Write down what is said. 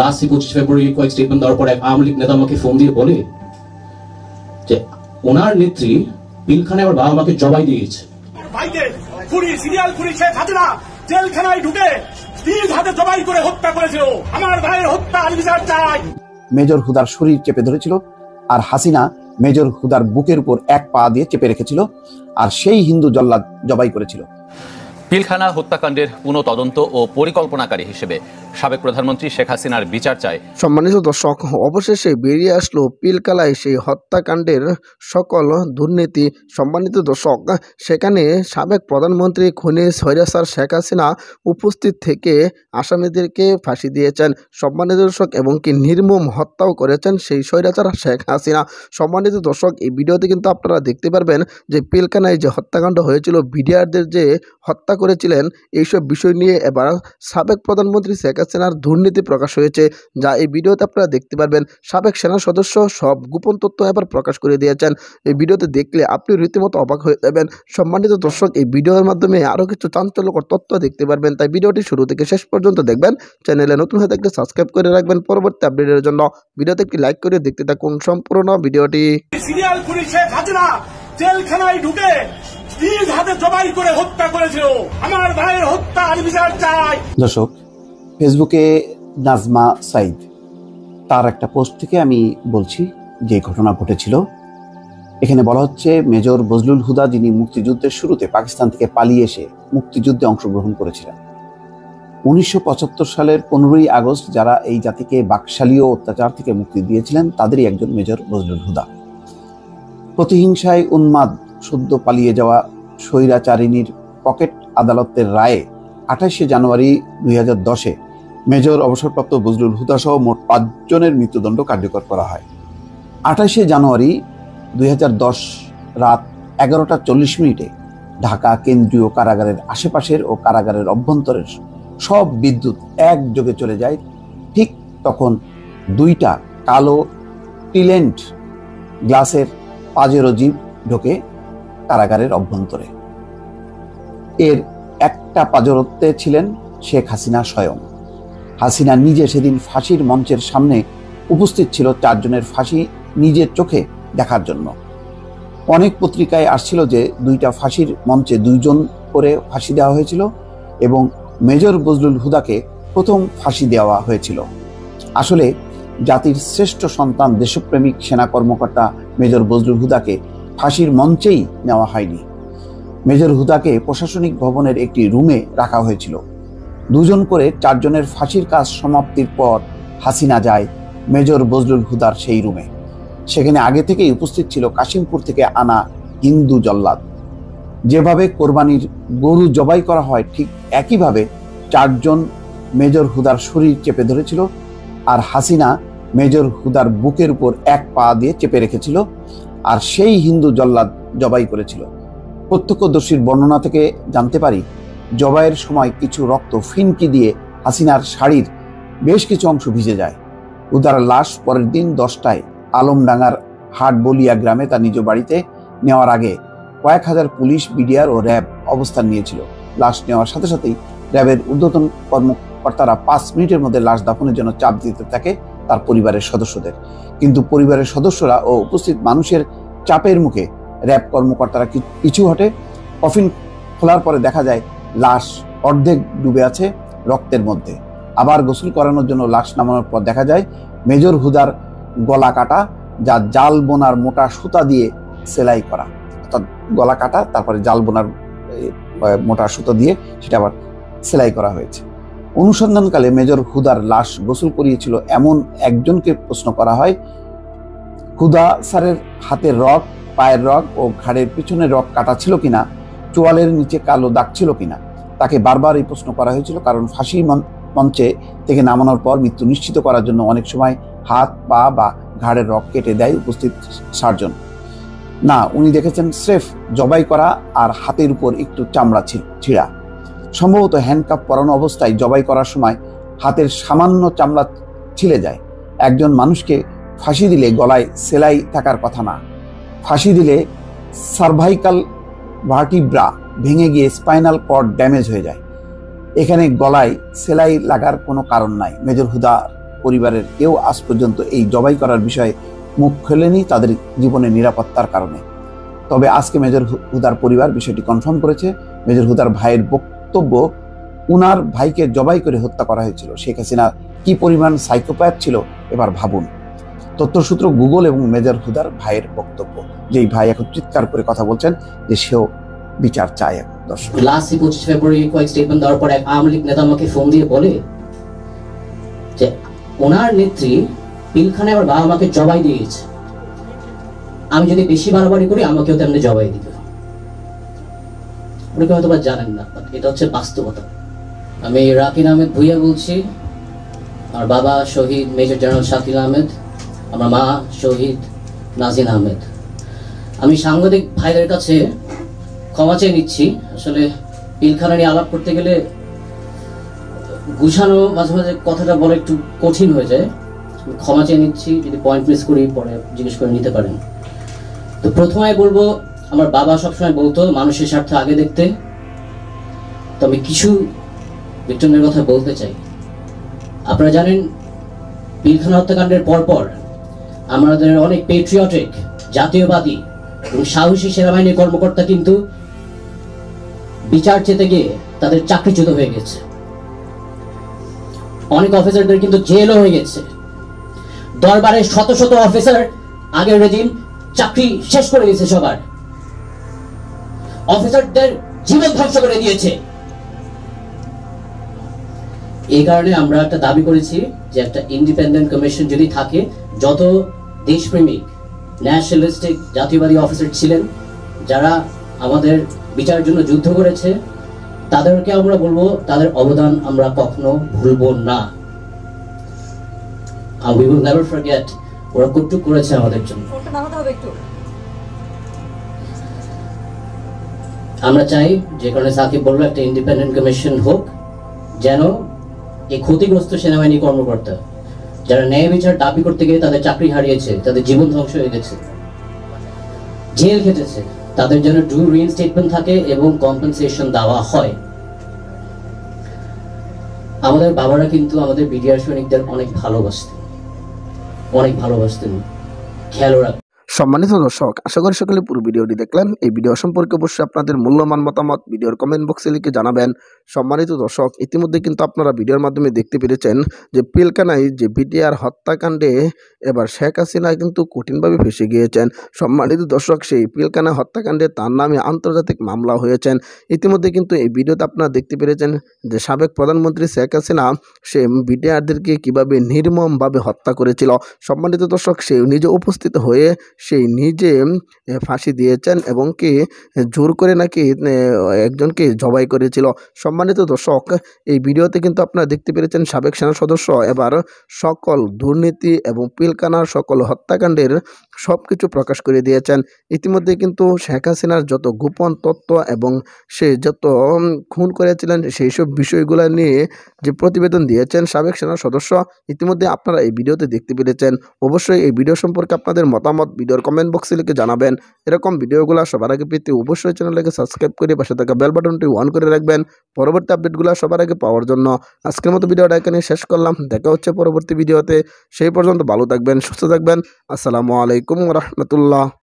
Last 25 ফেব্রুয়ারি কয়েক statement দেওয়ার পর এক আওয়ামী লীগ নেতা আমাকে ফোন দিয়ে বলে যে ওনার নেত্রী পিলখানায় আমার বাবা মাকে জবাই দিয়েছে। সিরিয়াল খুনি শেখ হাসিনা জেলখানায় ঢুকে নিজ হাতে জবাই করে হত্যা করেছিল। আমার ভাইয়ের হত্যা বিচার চাই। মেজর হুদার শরীর চেপে ধরেছিল, আর হাসিনা মেজর হুদার বুকের উপর এক পা দিয়ে চেপে রেখেছিল, আর সেই হিন্দু জল্লাদ জবাই করেছিল। পিলখানা হত্যাকাণ্ডের পুনঃ তদন্ত ও পরিকল্পনাকারী হিসেবে সাবেক প্রধানমন্ত্রী শেখ হাসিনার বিচার চায়। সম্মানিত দর্শক, অবশেষে বেরিয়ে আসলো পিলখানায় সেই হত্যাকাণ্ডের সকল দুর্নীতি। সম্মানিত দর্শক, সেখানে সাবেক প্রধানমন্ত্রী খুনি স্বৈরাচার শেখ হাসিনা উপস্থিত থেকে আসামিদেরকে ফাঁসি দিয়েছেন। সম্মানিত দর্শক, এবং কি নির্মম হত্যাও করেছেন সেই স্বৈরাচার শেখ হাসিনা। সম্মানিত দর্শক, এই ভিডিওতে কিন্তু আপনারা দেখতে পারবেন যে পিলখানায় যে হত্যাকাণ্ড হয়েছিল, বিডিআরদের যে হত্যা করেছিলেন, এইসব বিষয় নিয়ে এবার সাবেক প্রধানমন্ত্রী শেখ হাসিনার দুর্নীতি প্রকাশ হয়েছে, যা এই ভিডিওতে আপনারা দেখতে পারবেন। সাবেক সেনা সদস্য সব গোপন তথ্য এবার প্রকাশ করে দিয়েছেন। এই ভিডিওতে দেখলে আপনি রীতিমতো অবাক হয়ে যাবেন। সম্মানিত দর্শক, এই ভিডিওর মাধ্যমে আরও কিছু চাঞ্চল্যকর তথ্য দেখতে পারবেন, তাই ভিডিওটি শুরু থেকে শেষ পর্যন্ত দেখবেন। চ্যানেলে নতুন হয়ে থাকলে সাবস্ক্রাইব করে রাখবেন পরবর্তী আপডেটের জন্য। ভিডিওতে একটি লাইক করে দেখতে থাকুন সম্পূর্ণ ভিডিওটি। সিরিয়াল খুনি শেখ হাসিনা জেলখানায় ঢুকে নিজ হাতে জবাই করে হত্যা করেছিল। আমার ভাইয়ের হত্যা বিচার চাই। দর্শক, ফেসবুকে নাজমা সাইদ তার একটা পোস্ট থেকে আমি বলছি যে ঘটনা ঘটেছিল। এখানে বলা হচ্ছে, মেজর বজলুল হুদা, যিনি মুক্তিযুদ্ধের শুরুতে পাকিস্তান থেকে পালিয়ে এসে মুক্তিযুদ্ধে অংশগ্রহণ করেছিলেন। 1975 সালের 15ই আগস্ট যারা এই জাতিকে বাকশালীয় অত্যাচার থেকে মুক্তি দিয়েছিলেন, তাদেরই একজন মেজর বজলুল হুদা। প্রতিহিংসায় উন্মাদ সদ্য পালিয়ে যাওয়া স্বৈরাচারিণীর পকেট আদালতের রায়ে 28শে জানুয়ারি 2010-এ মেজর অবসরপ্রাপ্ত বজলুল হুদা সহ মোট 5 জনের মৃত্যুদণ্ড কার্যকর করা হয়। 28শে জানুয়ারি 2010 রাত 11টা 40 মিনিটে ঢাকা কেন্দ্রীয় কারাগারের আশেপাশের ও কারাগারের অভ্যন্তরের সব বিদ্যুৎ একযোগে চলে যায়। ঠিক তখন 2টা কালো টিলেন্ট গ্লাসের পাজেরো জিপ ঢোকে কারাগারের অভ্যন্তরে। এর একটা পাজরতে ছিলেন শেখ হাসিনা স্বয়ং। হাসিনা নিজে সেদিন ফাঁসির মঞ্চের সামনে উপস্থিত ছিল 4 জনের ফাঁসি নিজের চোখে দেখার জন্য। অনেক পত্রিকায় আসছিল যে 2টা ফাঁসির মঞ্চে 2 জন করে ফাঁসি দেওয়া হয়েছিল এবং মেজর বজলুল হুদাকে প্রথম ফাঁসি দেওয়া হয়েছিল। আসলে জাতির শ্রেষ্ঠ সন্তান দেশপ্রেমিক সেনা কর্মকর্তা মেজর বজলুল হুদাকে ফাঁসির মঞ্চেই নেওয়া হয়নি। মেজর হুদাকে প্রশাসনিক ভবনের একটি রুমে রাখা হয়েছিল। 2 জন করে 4 জনের ফাঁসির কাজ সমাপ্তির পর হাসিনা যায় মেজর বজলুল হুদার সেই রুমে। সেখানে আগে থেকেই উপস্থিত ছিল কাশিমপুর থেকে আনা হিন্দু জল্লাদ। যেভাবে কোরবানির গরু জবাই করা হয়, ঠিক একইভাবে 4 জন মেজর হুদার শরীর চেপে ধরেছিল, আর হাসিনা মেজর হুদার বুকের উপর এক পা দিয়ে চেপে রেখেছিল, আর সেই হিন্দু জল্লাদ জবাই করেছিল। প্রত্যক্ষদর্শীর বর্ণনা থেকে জানতে পারি, জবাইয়ের সময় কিছু রক্ত ফিনকি দিয়ে হাসিনার শাড়ির বেশ কিছু অংশ ভিজে যায়। হুদার লাশ পরের দিন 10টায় আলমডাঙ্গার হাটবলিয়া গ্রামে তার নিজ বাড়িতে নেওয়ার আগে কয়েক হাজার পুলিশ, বিডিআর ও র্যাব অবস্থান নিয়েছিল। লাশ নেওয়ার সাথে সাথেই র্যাবের ঊর্ধ্বতন কর্মকর্তারা 5 মিনিটের মধ্যে লাশ দাফনের জন্য চাপ দিতে থাকে তার পরিবারের সদস্যদের। কিন্তু পরিবারের সদস্যরা ও উপস্থিত মানুষের চাপের মুখে র্যাব কর্মকর্তারা পিছু হটে। কফিন খোলার পরে দেখা যায় লাশ অর্ধেক ডুবে আছে রক্তের মধ্যে। আবার গোসল করানোর জন্য লাশ নামানোর পর দেখা যায় মেজর হুদার গলা কাটা, যা জাল বোনার মোটা সুতা দিয়ে সেলাই করা। অর্থাৎ গলা কাটা, তারপরে জাল বোনার মোটা সুতা দিয়ে সেটা আবার সেলাই করা হয়েছে। অনুসন্ধানকালে মেজর হুদার লাশ গোসল করিয়েছিল এমন একজনকে প্রশ্ন করা হয়, হুদা স্যারের হাতের রগ, পায়ের রগ ও ঘাড়ের পিছনের রগ কাটা ছিল কিনা, চোয়ালের নিচে কালো দাগ ছিল কিনা। তাকে বারবার এই প্রশ্ন করা হয়েছিল, কারণ ফাঁসি মঞ্চে থেকে নামানোর পর মৃত্যু নিশ্চিত করার জন্য অনেক সময় হাত, পা বা ঘাড়ের রগ কেটে দেয় উপস্থিত সার্জন। না, উনি দেখেছেন স্রেফ জবাই করা আর হাতের উপর একটু চামড়া ছিঁড়া। সম্ভবত হ্যান্ডকাপ পরানো অবস্থায় জবাই করার সময় হাতের সামান্য চামড়া ছিলে যায়। একজন মানুষকে ফাঁসি দিলে গলায় সেলাই থাকার কথা না। ফাঁসি দিলে সার্ভাইকাল ভার্টিব্রা ভেঙে গিয়ে স্পাইনাল কর্ড ড্যামেজ হয়ে যায়। এখানে গলায় সেলাই লাগার কোনো কারণ নাই। মেজর হুদার পরিবারের কেউ আজ পর্যন্ত এই জবাই করার বিষয়ে মুখ খোলেনি তাদের জীবনের নিরাপত্তার কারণে। তবে আজকে মেজর হুদার পরিবার বিষয়টি কনফার্ম করেছে। মেজর হুদার ভাইয়ের বক্তব্য, উনার ভাইকে জবাই করে হত্যা করা হয়েছিল। শেখ হাসিনা কি পরিমাণ সাইকোপ্যাথ ছিল এবার ভাবুন। তথ্যসূত্র গুগল এবং মেজর হুদার ভাইয়ের বক্তব্য, যেই ভাই এখন চিৎকার করে কথা বলছেন যে সেও বিচার চায়। দর্শক, লাস্ট 25 ফেব্রুয়ারি কয়েক স্টেটমেন্ট দেওয়ার পর এক আওয়ামী লীগ নেতা আমাকে ফোন দিয়ে বলে যে ওনার নেত্রী পিলখানায় আমার বাবা মাকে জবাই দিয়েছে, আমি যদি বেশি বাড়াবাড়ি করি আমাকেও তেমনি জবাই দিবে। অনেকে হয়তো বা জানেন না, এটা হচ্ছে বাস্তবতা। আমি রাকিন আহমেদ ভুইয়া বলছি। আমার বাবা শহীদ মেজর জেনারেল শাকিল আহমেদ, আমার মা শহীদ নাজিন আহমেদ। আমি সাংবাদিক ভাইদের কাছে ক্ষমা চেয়ে নিচ্ছি। আসলে পিলখানা নিয়ে আলাপ করতে গেলে গুছানো মাঝে মাঝে কথাটা বলা একটু কঠিন হয়ে যায়। ক্ষমা চেয়ে নিচ্ছি, যদি পয়েন্ট মিস করি পরে জিজ্ঞেস করে নিতে পারেন। তো প্রথমে বলবো, আমার বাবা সবসময় বলতো মানুষের স্বার্থ আগে দেখতে। তো আমি কিছু ভিক্টিমের কথা বলতে চাই। আপনারা জানেন, পিলখানা হত্যাকাণ্ডের পরপর আমাদের অনেক পেট্রিয়টিক, জাতীয়বাদী এবং সাহসী সেনাবাহিনীর কর্মকর্তা কিন্তু বিচার চেতে গিয়ে তাদের চাকরিচ্যুত হয়ে গেছে। অনেক অফিসারদের কিন্তু জেলও হয়ে গেছে। দরবারে শত শত অফিসার আগের রেজিম চাকরি শেষ করে দিয়েছে, সবার অফিসারদের জীবন ধ্বংস করে দিয়েছে। এই কারণে আমরা একটা দাবি করেছি যে একটা ইন্ডিপেন্ডেন্ট কমিশন যদি থাকে, যত দেশপ্রেমিক ন্যাশনালিস্টিক জাতীয়বাদী অফিসার ছিলেন যারা আমাদের বিচারের জন্য যুদ্ধ করেছে, তাদেরকে আমরা বলবো তাদের অবদান আমরা কখনো ভুলবো না। We will never forget ওরা কতটুকু করেছে আমাদের জন্য। আমরা চাই, যে কারণে সাকিব বললো, একটা ইন্ডিপেন্ডেন্ট কমিশন হোক, যেন এই ক্ষতিগ্রস্ত সেনাবাহিনী কর্মকর্তা যারা ন্যায় বিচার দাবি করতে গিয়ে তাদের চাকরি হারিয়েছে, তাদের জীবন ধ্বংস হয়ে গেছে, জেল খেটেছে, তাদের যেন ডু রিইনস্টেটমেন্ট থাকে এবং কম্পেনসেশন দেওয়া হয়। আমাদের বাবারা কিন্তু আমাদের বিডিআর সৈনিকদের অনেক ভালোবাসতেন, খেয়াল রাখতেন। সম্মানিত দর্শক, আশা করি সকলে পুরো ভিডিওটি দেখলেন। এই ভিডিও সম্পর্কে অবশ্যই আপনাদের মূল্যবান মতামত ভিডিওর কমেন্ট বক্সে লিখে জানাবেন। সম্মানিত দর্শক, ইতিমধ্যে কিন্তু আপনারা ভিডিওর মাধ্যমে দেখতে পেরেছেন যে পিলখানায় যে বিডিআর হত্যাকাণ্ডে এবার শেখ হাসিনা কিন্তু কঠিনভাবে ফেঁসে গিয়েছেন। সম্মানিত দর্শক, সেই পিলখানা হত্যাকাণ্ডে তার নামে আন্তর্জাতিক মামলা হয়েছেন। ইতিমধ্যে কিন্তু এই ভিডিওতে আপনারা দেখতে পেরেছেন যে সাবেক প্রধানমন্ত্রী শেখ হাসিনা সে বিডিআরদেরকে কীভাবে নির্মমভাবে হত্যা করেছিল। সম্মানিত দর্শক, সে নিজে উপস্থিত হয়ে সেই নিজে ফাঁসি দিয়েছেন এবং কি জোর করে নাকি একজনকে জবাই করেছিল। সম্মানিত দর্শক, এই ভিডিওতে কিন্তু আপনারা দেখতে পেরেছেন সাবেক সেনা সদস্য এবার সকল দুর্নীতি এবং পিলখানার সকল হত্যাকাণ্ডের সব কিছু প্রকাশ করে দিয়েছেন। ইতিমধ্যে কিন্তু শেখ হাসিনার যত গোপন তথ্য এবং সে যত খুন করেছিলেন সেই সব বিষয়গুলো নিয়ে যে প্রতিবেদন দিয়েছেন সাবেক সেনা সদস্য, ইতিমধ্যে আপনারা এই ভিডিওতে দেখতে পেরেছেন। অবশ্যই এই ভিডিও সম্পর্কে আপনাদের মতামত ভিডিওর কমেন্ট বক্সে লিখে জানাবেন। এরকম ভিডিওগুলো সবার আগে পেতে অবশ্যই চ্যানেলটাকে সাবস্ক্রাইব করে পাশে থাকা বেল বাটনটি অন করে রাখবেন পরবর্তী আপডেটগুলো সবার আগে পাওয়ার জন্য। আজকের মতো ভিডিওটা এখানে শেষ করলাম। দেখা হচ্ছে পরবর্তী ভিডিওতে। সেই পর্যন্ত ভালো থাকবেন, সুস্থ থাকবেন। আসসালামু আলাইকুম ওয়া রাহমাতুল্লাহ।